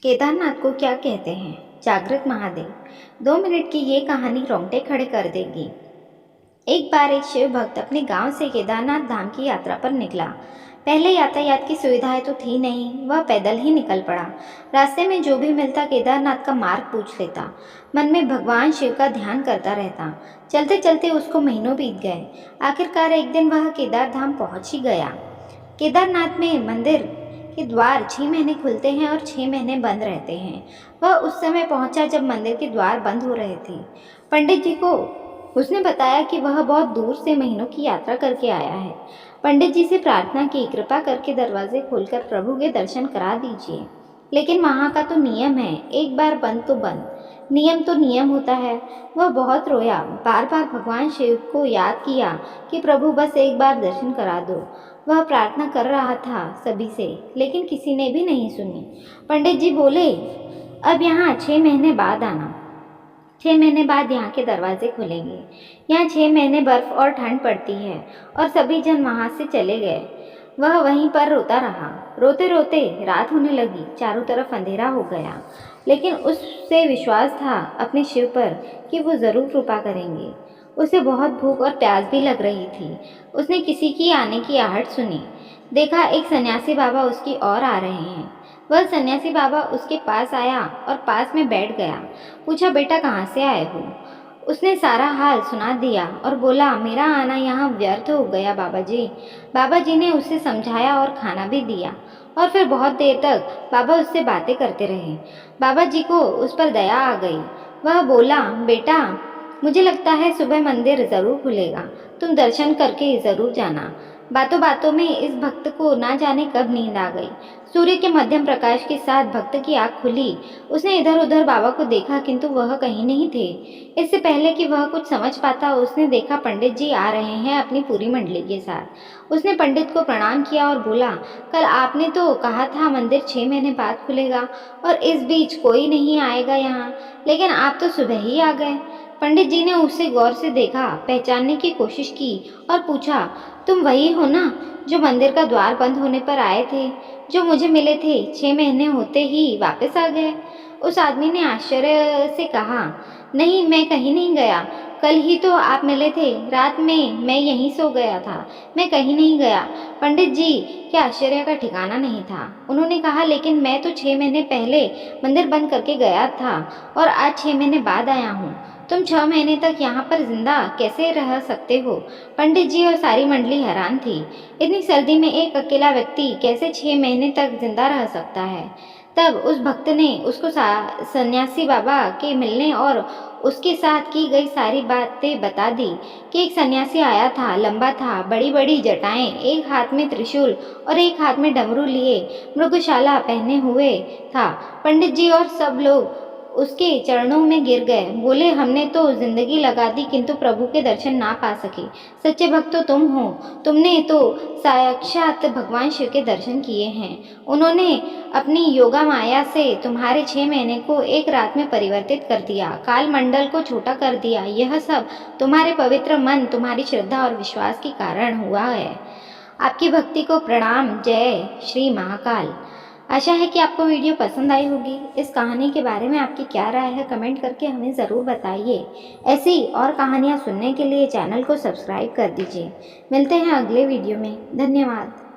केदारनाथ को क्या कहते हैं? जागृत महादेव। 2 मिनट की ये कहानी रोंगटे खड़े कर देगी। एक बार एक शिव भक्त अपने गांव से केदारनाथ धाम की यात्रा पर निकला। पहले यातायात की सुविधाएं तो थी नहीं, वह पैदल ही निकल पड़ा। रास्ते में जो भी मिलता केदारनाथ का मार्ग पूछ लेता। मन में भगवान शिव का ध्यान करता रहता। चलते चलते उसको महीनों बीत गए। आखिरकार एक दिन वह केदार धाम पहुंच ही गया। केदारनाथ में मंदिर के द्वार 6 महीने खुलते हैं और 6 महीने बंद रहते हैं। वह उस समय पहुंचा जब मंदिर के द्वार बंद हो रहे थे। पंडित जी को उसने बताया कि वह बहुत दूर से महीनों की यात्रा करके आया है। पंडित जी से प्रार्थना की, कृपा करके दरवाजे खोलकर प्रभु के दर्शन करा दीजिए। लेकिन वहाँ का तो नियम है, एक बार बंद तो बंद, नियम तो नियम होता है। वह बहुत रोया, बार बार भगवान शिव को याद किया कि प्रभु बस एक बार दर्शन करा दो। वह प्रार्थना कर रहा था सभी से, लेकिन किसी ने भी नहीं सुनी। पंडित जी बोले, अब यहाँ 6 महीने बाद आना। 6 महीने बाद यहाँ के दरवाजे खुलेंगे। यहाँ 6 महीने बर्फ और ठंड पड़ती है। और सभी जन वहाँ से चले गए। वह वहीं पर रोता रहा। रोते रोते रात होने लगी, चारों तरफ अंधेरा हो गया। लेकिन उससे विश्वास था अपने शिव पर कि वो ज़रूर कृपा करेंगे। उसे बहुत भूख और प्यास भी लग रही थी। उसने किसी की आने की आहट सुनी। देखा एक सन्यासी बाबा उसकी ओर आ रहे हैं। वह सन्यासी बाबा उसके पास आया और पास में बैठ गया। पूछा, बेटा कहाँ से आए हो? उसने सारा हाल सुना दिया और बोला, मेरा आना यहाँ व्यर्थ हो गया बाबा जी। बाबा जी ने उसे समझाया और खाना भी दिया। और फिर बहुत देर तक बाबा उससे बातें करते रहे। बाबा जी को उस पर दया आ गई। वह बोला, बेटा मुझे लगता है सुबह मंदिर ज़रूर खुलेगा, तुम दर्शन करके ज़रूर जाना। बातों बातों में इस भक्त को ना जाने कब नींद आ गई। सूर्य के मध्यम प्रकाश के साथ भक्त की आँख खुली। उसने इधर उधर बाबा को देखा, किंतु वह कहीं नहीं थे। इससे पहले कि वह कुछ समझ पाता, उसने देखा पंडित जी आ रहे हैं अपनी पूरी मंडली के साथ। उसने पंडित को प्रणाम किया और बोला, कल आपने तो कहा था मंदिर 6 महीने बाद खुलेगा और इस बीच कोई नहीं आएगा यहाँ, लेकिन आप तो सुबह ही आ गए। पंडित जी ने उसे गौर से देखा, पहचानने की कोशिश की और पूछा, तुम वही हो ना जो मंदिर का द्वार बंद होने पर आए थे, जो मुझे मिले थे, 6 महीने होते ही वापस आ गए? उस आदमी ने आश्चर्य से कहा, नहीं, मैं कहीं नहीं गया। कल ही तो आप मिले थे। रात में मैं यहीं सो गया था, मैं कहीं नहीं गया। पंडित जी के आश्चर्य का ठिकाना नहीं था। उन्होंने कहा, लेकिन मैं तो 6 महीने पहले मंदिर बंद करके गया था और आज 6 महीने बाद आया हूँ। तुम 6 महीने तक यहाँ पर जिंदा कैसे रह सकते हो? पंडित जी और सारी मंडली हैरान थी। इतनी सर्दी में एक अकेला व्यक्ति कैसे 6 महीने तक जिंदा रह सकता है? तब उस भक्त ने उसको सन्यासी बाबा के मिलने और उसके साथ की गई सारी बातें बता दी कि एक सन्यासी आया था, लंबा था, बड़ी बड़ी जटाएं, एक हाथ में त्रिशूल और एक हाथ में डमरू लिए, मृगशाला पहने हुए था। पंडित जी और सब लोग उसके चरणों में गिर गए। बोले, हमने तो जिंदगी लगा दी किंतु प्रभु के दर्शन ना पा सके। सच्चे भक्त तो तुम हो। तुमने तो साक्षात भगवान शिव के दर्शन किए हैं। उन्होंने अपनी योगा माया से तुम्हारे 6 महीने को एक रात में परिवर्तित कर दिया, काल मंडल को छोटा कर दिया। यह सब तुम्हारे पवित्र मन, तुम्हारी श्रद्धा और विश्वास के कारण हुआ है। आपकी भक्ति को प्रणाम। जय श्री महाकाल। आशा है कि आपको वीडियो पसंद आई होगी। इस कहानी के बारे में आपकी क्या राय है, कमेंट करके हमें ज़रूर बताइए। ऐसी और कहानियाँ सुनने के लिए चैनल को सब्सक्राइब कर दीजिए। मिलते हैं अगले वीडियो में। धन्यवाद।